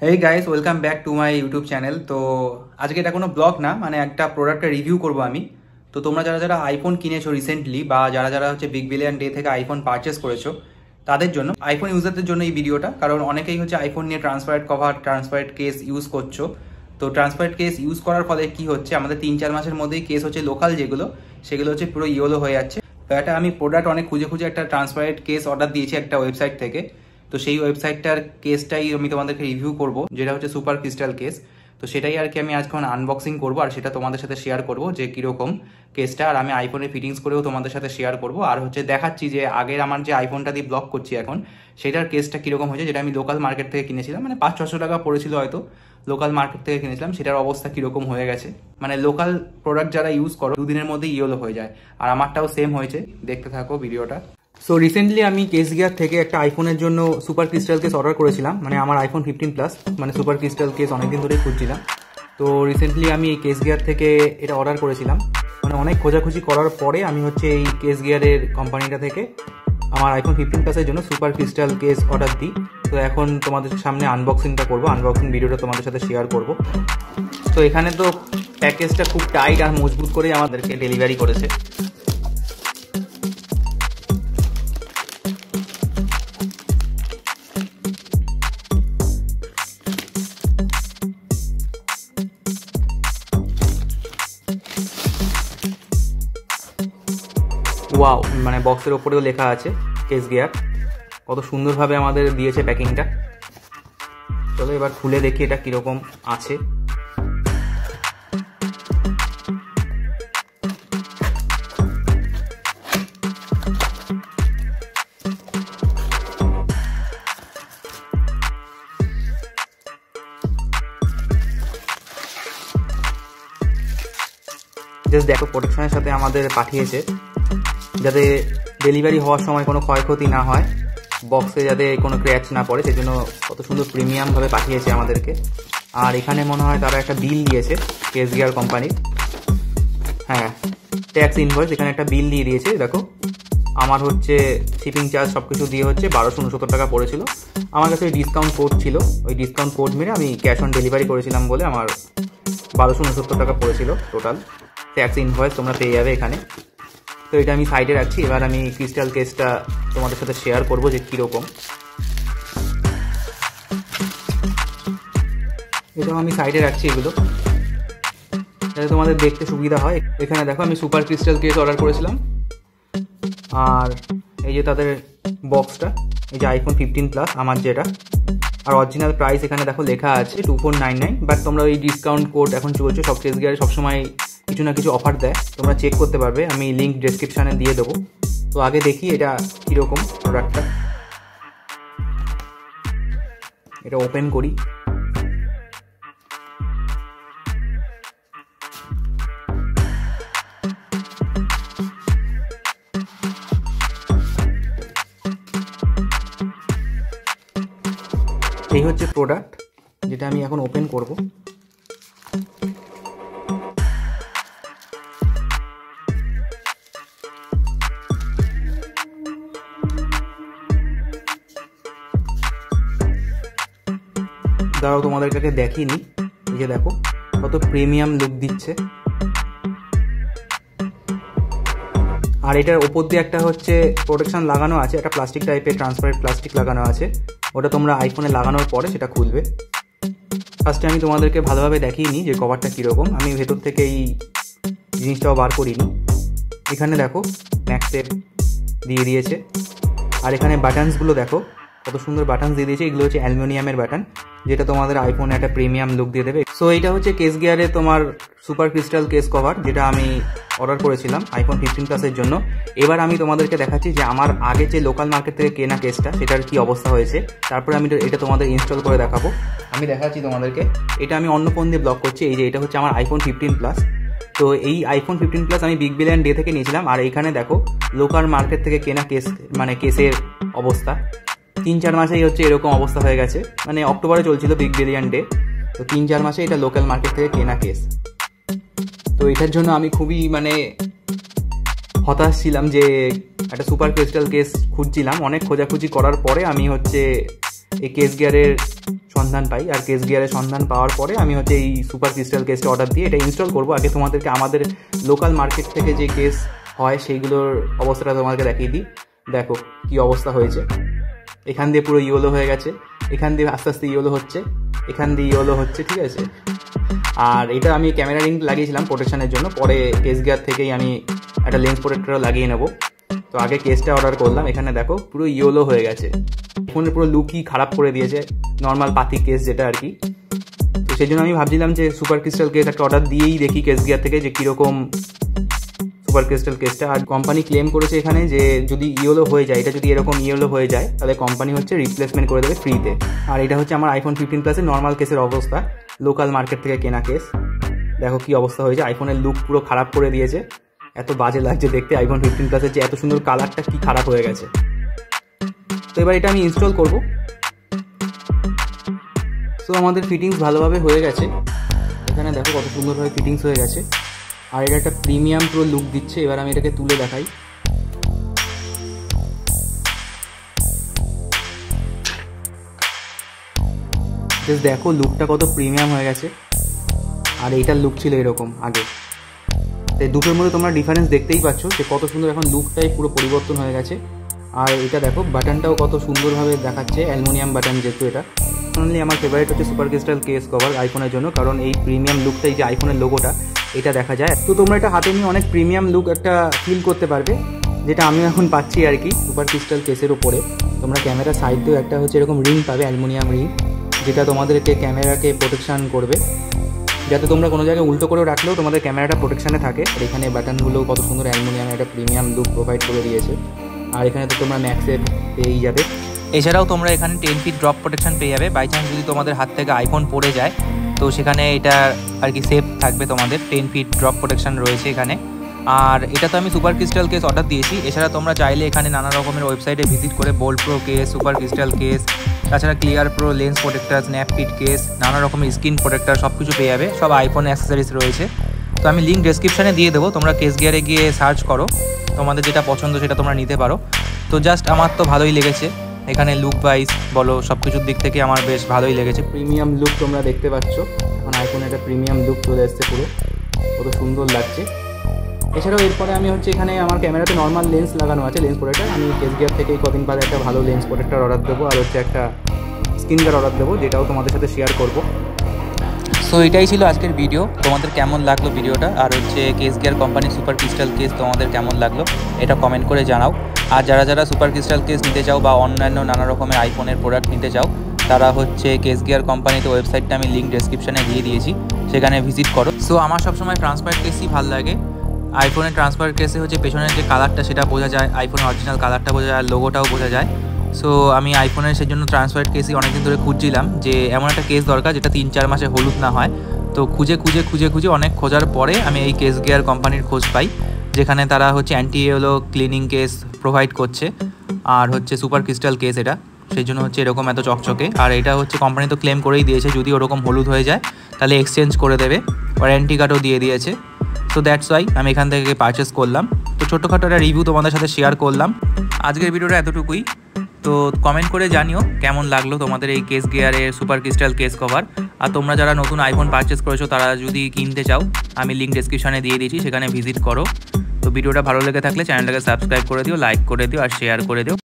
Hey guys, welcome back to my YouTube channel. তো আজকে এটা কোনো ব্লগ না, মানে একটা প্রোডাক্টের রিভিউ করব আমি। তো তোমরা যারা যারা আইফোন কিনেছো রিসেন্টলি, বা যারা যারা হচ্ছে বিগ বিলিয়ন ডে থেকে আইফোন পারচেস করেছো, তাদের জন্য, আইফোন ইউজারদের জন্য এই ভিডিওটা। কারণ অনেকেই হচ্ছে আইফোন নিয়ে transparent cover, transparent case use করছো। তো ট্রান্সপারেন্ট কেস ইউজ করার ফলে কি হচ্ছে, আমাদের 3-4 মাসের মধ্যেই কেস হচ্ছে লোকাল যেগুলো, সেগুলো হচ্ছে পুরো ইয়েলো হয়ে যাচ্ছে। তো এটা আমি প্রোডাক্ট অনেক খুঁজে খুঁজে একটা ট্রান্সপারেন্ট কেস অর্ডার দিয়েছি একটা ওয়েবসাইট থেকে। তো সেই ওয়েবসাইটটার কেসটাই আমি তোমাদেরকে রিভিউ করব, যেটা হচ্ছে সুপার ক্রিস্টাল কেস। তো সেটাই আর কি আমি আজকে আনবক্সিং করবো, আর সেটা তোমাদের সাথে শেয়ার করব যে কিরকম কেসটা। আর আমি আইফোনের ফিটিংস করেও তোমাদের সাথে শেয়ার করব, আর হচ্ছে দেখাচ্ছি যে আগের আমার যে আইফোনটা দিয়ে ব্লগ করছি এখন, সেটার কেসটা কিরকম হয়েছে, যেটা আমি লোকাল মার্কেট থেকে কিনেছিলাম, মানে 500-600 টাকা পড়েছিল হয়তো, লোকাল মার্কেট থেকে কিনেছিলাম। সেটার অবস্থা কিরকম হয়ে গেছে, মানে লোকাল প্রোডাক্ট যারা ইউজ করো 2 দিনের মধ্যে ইয়েলো হয়ে যায়, আর আমারটাও সেম হয়েছে। দেখতে থাকো ভিডিওটা। সো রিসেন্টলি আমি কেস গিয়ার থেকে একটা আইফোনের জন্য সুপার ক্রিস্টাল কেস অর্ডার করেছিলাম, মানে আমার আইফোন 15 প্লাস, মানে সুপার ক্রিস্টাল কেস অনেকদিন ধরেই খুঁজছিলাম। তো রিসেন্টলি আমি এই কেস গিয়ার থেকে এটা অর্ডার করেছিলাম, মানে অনেক খোঁজাখুঁজি করার পরে আমি হচ্ছে এই কেস গিয়ারের কোম্পানিটা থেকে আমার আইফোন 15 প্লাসের জন্য সুপার ক্রিস্টাল কেস অর্ডার দিই। তো এখন তোমাদের সামনে আনবক্সিংটা করবো, আনবক্সিং ভিডিওটা তোমাদের সাথে শেয়ার করব। তো এখানে তো প্যাকেজটা খুব টাইট আর মজবুত করেই আমাদেরকে ডেলিভারি করেছে। ওয়াও, মানে বক্সের ওপরেও লেখা আছে কেস গিয়ার। কত সুন্দরভাবে আমাদের দিয়েছে প্যাকিংটা। চলো এবার খুলে দেখি এটা কিরকম আছে। জাস্ট দেখো, প্রোটেকশনের সাথে আমাদের পাঠিয়েছে যাতে ডেলিভারি হওয়ার সময় কোনো ক্ষয়ক্ষতি না হয়, বক্সে যাতে কোনো ক্র্যাচ না পড়ে, সেই জন্য কত সুন্দর প্রিমিয়ামভাবে পাঠিয়েছে আমাদেরকে। আর এখানে মনে হয় তারা একটা বিল দিয়েছে কেস গিয়ার কোম্পানির, হ্যাঁ, ট্যাক্স ইনভয়েস, এখানে একটা বিল দিয়ে দিয়েছে। দেখো আমার হচ্ছে শিপিং চার্জ সব কিছু দিয়ে হচ্ছে 1269 টাকা পড়েছিল। আমার কাছে ওই ডিসকাউন্ট কোড ছিল, ওই ডিসকাউন্ট কোড মেরে আমি ক্যাশ অন ডেলিভারি করেছিলাম বলে আমার 1269 টাকা পড়েছিল টোটাল। ট্যাক্স ইনভয়েস তোমরা পেয়ে যাবে এখানে। তো এটা আমি সাইডে রাখছি, এবার আমি ক্রিস্টাল কেসটা তোমাদের সাথে শেয়ার করব যে কীরকম। এটাও আমি সাইডে রাখছি এগুলো, যাতে তোমাদের দেখতে সুবিধা হয়। এখানে দেখো আমি সুপার ক্রিস্টাল কেস অর্ডার করেছিলাম, আর এই যে তাদের বক্সটা, এই যে আইফোন 15 প্লাস আমার যেটা, আর অরিজিনাল প্রাইস এখানে দেখো লেখা আছে 2499। বাট তোমরা ওই ডিসকাউন্ট কোড এখন চলছে, সব কেস গিয়ারে সবসময় কিছু না কিছু অফার দেয়, তোমরা চেক করতে পারবে, আমি লিঙ্ক ডেসক্রিপশানে দিয়ে দেবো। তো আগে দেখি এটা কীরকম প্রোডাক্টটা, এটা ওপেন করি। এই হচ্ছে প্রোডাক্ট, যেটা আমি এখন ওপেন করব। দাঁড়াও তোমাদেরকে দেখিনি, এই যে দেখো কত প্রিমিয়াম লুক দিচ্ছে। আর এটার ওপর দিয়ে একটা হচ্ছে প্রোটেকশন লাগানো আছে, একটা প্লাস্টিক টাইপের ট্রান্সপারেন্ট প্লাস্টিক লাগানো আছে, ওটা তোমরা আইফোনে লাগানোর পরে সেটা খুলবে। ফার্স্টে আমি তোমাদেরকে ভালোভাবে দেখিয়ে নিই যে কভারটা কীরকম, আমি ভেতর থেকে এই জিনিসটাও বার করিনি। এখানে দেখো ম্যাক্সের দিয়ে দিয়েছে, আর এখানে বাটনসগুলো দেখো কত সুন্দর বাটনস দিয়ে দিয়েছে। এগুলো হচ্ছে অ্যালুমিনিয়ামের বাটন, যেটা তোমাদের আইফোনে একটা প্রিমিয়াম লুক দিয়ে দেবে। সো এইটা হচ্ছে কেস গিয়ারে তোমার সুপার ক্রিস্টাল কেস কভার, যেটা আমি অর্ডার করেছিলাম আইফোন 15 প্লাসের জন্য। এবার আমি তোমাদেরকে দেখাচ্ছি যে আমার আগে যে লোকাল মার্কেট থেকে কেনা কেসটা, সেটার কি অবস্থা হয়েছে। তারপরে আমি এটা তোমাদের ইনস্টল করে দেখাবো। আমি দেখাচ্ছি তোমাদেরকে, এটা আমি অন্য ফোন দিয়ে ব্লগ করছি। এই যে এটা হচ্ছে আমার আইফোন 15 প্লাস। তো এই আইফোন 15 প্লাস আমি বিগ বিলিয়ন ডে থেকে নিয়েছিলাম, আর এইখানে দেখো লোকাল মার্কেট থেকে কেনা কেস, মানে কেসের অবস্থা 3-4 মাসেই হচ্ছে এরকম অবস্থা হয়ে গেছে। মানে অক্টোবরে চলছিল বিগ বিলিয়ন ডে, তো 3-4 মাসে এটা লোকাল মার্কেট থেকে কেনা কেস। তো এটার জন্য আমি খুবই মানে হতাশ ছিলাম যে একটা সুপার ক্রিস্টাল কেস খুঁজছিলাম। অনেক খোঁজাখুঁজি করার পরে আমি হচ্ছে এই কেস গিয়ারের সন্ধান পাই। আর কেস গিয়ারের সন্ধান পাওয়ার পরে আমি হচ্ছে এই সুপার ক্রিস্টাল কেসটা অর্ডার দিয়ে এটা ইনস্টল করবো। আগে তোমাদেরকে আমাদের লোকাল মার্কেট থেকে যে কেস হয় সেইগুলোর অবস্থাটা তোমাদেরকে দেখিয়ে দিই। দেখো কি অবস্থা হয়েছে, এখান দিয়ে পুরো ইয়েলো হয়ে গেছে, এখান দিয়ে আস্তে আস্তে ইয়েলো হচ্ছে, এখান দিয়ে ইয়েলো হচ্ছে, ঠিক আছে। আর এটা আমি ক্যামেরা রিং লাগিয়েছিলাম প্রোটেকশনের জন্য, পরে কেস গিয়ার থেকেই আমি একটা লেন্স প্রোটেক্টরও লাগিয়ে নেবো। তো আগে কেসটা অর্ডার করলাম, এখানে দেখো পুরো ইয়েলো হয়ে গেছে, ফোনের পুরো লুকই খারাপ করে দিয়েছে, নর্মাল পাতি কেস যেটা আর কি। তো সেই জন্য আমি ভাবছিলাম যে সুপার ক্রিস্টাল কেস একটা অর্ডার দিয়েই দেখি কেস গিয়ার থেকে যে কীরকম সুপার ক্রিস্টাল কেসটা। আর কোম্পানি ক্লেম করেছে এখানে যে যদি ইয়েলো হয়ে যায়, এটা যদি এরকম ইয়েলো হয়ে যায় তাহলে কোম্পানি হচ্ছে রিপ্লেসমেন্ট করে দেবে ফ্রিতে। আর এটা হচ্ছে আমার আইফোন 15 প্লাসের নর্মাল কেসের অবস্থা, লোকাল মার্কেট থেকে কেনা কেস। দেখো কি অবস্থা হয়েছে, আইফোনের লুক পুরো খারাপ করে দিয়েছে, এত বাজে লাগছে দেখতে। আইফোন 15 প্লাসের যে এত সুন্দর কালারটা কি খারাপ হয়ে গেছে। তো এবার এটা আমি ইনস্টল করব। সো আমাদের ফিটিংস ভালোভাবে হয়ে গেছে, এখানে দেখো কত সুন্দরভাবে ফিটিংস হয়ে গেছে। আর এটা একটা প্রিমিয়াম পুরো লুক দিচ্ছে। এবার আমি এটাকে তুলে দেখাই। জাস্ট দেখো লুকটা কত প্রিমিয়াম হয়ে গেছে, আর এইটার লুক ছিল এরকম আগে। তাই দুটোর মধ্যে তোমরা ডিফারেন্স দেখতেই পাচ্ছ যে কত সুন্দর এখন লুকটাই পুরো পরিবর্তন হয়ে গেছে। আর এটা দেখো বাটনটাও কত সুন্দরভাবে দেখাচ্ছে, অ্যালুমিনিয়াম বাটন যেহেতু। এটা অনলি আমার ফেভারিট হচ্ছে সুপার ক্রিস্টাল কেস কভার আইফোনের জন্য, কারণ এই প্রিমিয়াম লুকটাই যে আইফোনের লোগোটা এটা দেখা যায়। তো তোমরা এটা হাতে নিয়ে অনেক প্রিমিয়াম লুক একটা ফিল করতে পারবে, যেটা আমিও এখন পাচ্ছি আর কি সুপার ক্রিস্টাল কেসের ওপরে। তোমরা ক্যামেরা সাইডেও একটা হচ্ছে এরকম রিং পাবে, অ্যালুমিনিয়াম রিং, যেটা তোমাদেরকে ক্যামেরাকে প্রোটেকশান করবে, যাতে তোমরা কোনো জায়গায় উল্টো করে রাখলেও তোমাদের ক্যামেরাটা প্রোটেকশানে থাকে। আর এখানে বাটনগুলো কত সুন্দর অ্যালুমিনিয়ামের একটা প্রিমিয়াম লুক প্রোভাইড করে দিয়েছে। আর এখানে তো তোমরা ম্যাক্সে পেয়েই যাবে। এছাড়াও তোমরা এখানে 10 ফিট ড্রপ প্রোটেকশন পেয়ে যাবে। বাই চান্স যদি তোমাদের হাত থেকে আইফোন পড়ে যায় তো সেখানে এটা আর কি সেফ থাকবে, তোমাদের 10 ফিট ড্রপ প্রোটেকশন রয়েছে এখানে। আর এটা তো আমি সুপার ক্রিস্টাল কেস অর্ডার দিয়েছি। এছাড়া তোমরা চাইলে এখানে নানা রকমের ওয়েবসাইটে ভিজিট করে bold pro case, super crystal case, তাছাড়া clear pro lens protector, snapfit case, নানা রকমের স্ক্রিন প্রোটেক্টর সব কিছু পেয়ে যাবে। সব আইফোন অ্যাক্সেসরিজ রয়েছে। তো আমি লিঙ্ক ডেসক্রিপশানে দিয়ে দেবো, তোমরা কেস গিয়ারে গিয়ে সার্চ করো, তোমাদের যেটা পছন্দ সেটা তোমরা নিতে পারো। তো জাস্ট আমার তো ভালোই লেগেছে, এখানে লুক ওয়াইজ বলো সব কিছুর দিক থেকে আমার বেশ ভালোই লেগেছে। প্রিমিয়াম লুক তোমরা দেখতে পাচ্ছ, এখন আইফোনে একটা প্রিমিয়াম লুক চলে এসছে, পুরো কত সুন্দর লাগছে। এছাড়াও এরপরে আমি হচ্ছে এখানে আমার ক্যামেরাতে নর্মাল লেন্স লাগানো আছে, লেন্স প্রোটেক্টর। আমি কেস গিয়ার থেকে কদিন বাদে একটা ভালো লেন্স প্রোটেক্টর অর্ডার দেবো, আর হচ্ছে একটা স্ক্রিন গার্ড অর্ডার দেবো, যেটাও তোমাদের সাথে শেয়ার করবো। সো এটাই ছিল আজকের ভিডিও। তোমাদের কেমন লাগলো ভিডিওটা, আর হচ্ছে case gear company super crystal case তোমাদের কেমন লাগলো এটা কমেন্ট করে জানাও। আর যারা যারা সুপার ক্রিস্টাল কেস নিতে চাও বা অন্যান্য নানা রকমের আইফোনের প্রোডাক্ট নিতে চাও, তারা হচ্ছে কেস গিয়ার কোম্পানিতে ওয়েবসাইটটা আমি লিঙ্ক ডেসক্রিপশানে দিয়ে দিয়েছি, সেখানে ভিজিট করো। সো আমার সবসময় ট্রান্সপারেন্ট কেসই ভালো লাগে। আইফোনের ট্রান্সপারেন্ট কেসে হচ্ছে পেছনের যে কালারটা সেটা বোঝা যায়, আইফোনের অরিজিনাল কালারটা বোঝা যায়, আর লোগোটাও বোঝা যায়। সো আমি আইফোনের সেজন্য ট্রান্সপারেন্ট কেসই অনেকদিন ধরে খুঁজছিলাম যে এমন একটা কেস দরকার যেটা 3-4 মাসে হলুদ না হয়। তো খুঁজে অনেক খোঁজার পরে আমি এই কেস গিয়ার কোম্পানির খোঁজ পাই, যেখানে তারা হচ্ছে anti yellow cleaning case provide করছে, আর হচ্ছে সুপার ক্রিস্টাল কেস এটা, সেই জন্য হচ্ছে এরকম এত চকচকে। আর এটা হচ্ছে কোম্পানি তো ক্লেম করেই দিয়েছে যদি ওরকম হলুদ হয়ে যায় তাহলে এক্সচেঞ্জ করে দেবে, ওয়ারেন্টি কার্ডও দিয়ে দিয়েছে। সো দ্যাটস ওয়াই আমি এখান থেকে পারচেস করলাম। তো ছোটোখাটো একটা রিভিউ তোমাদের সাথে শেয়ার করলাম। আজকের ভিডিওটা এতটুকুই। তো কমেন্ট করে জানিও কেমন লাগলো তোমাদের এই কেস গিয়ারের সুপার ক্রিস্টাল কেস কভার। আর তোমরা যারা নতুন আইফোন পারচেস করেছো তারা যদি কিনতে চাও, আমি লিঙ্ক ডেসক্রিপশানে দিয়ে দিয়েছি, সেখানে ভিজিট করো। তো ভিডিওটা ভালো লেগে থাকলে চ্যানেলটাকে সাবস্ক্রাইব করে দিও, লাইক করে দিও আর শেয়ার করে দিও।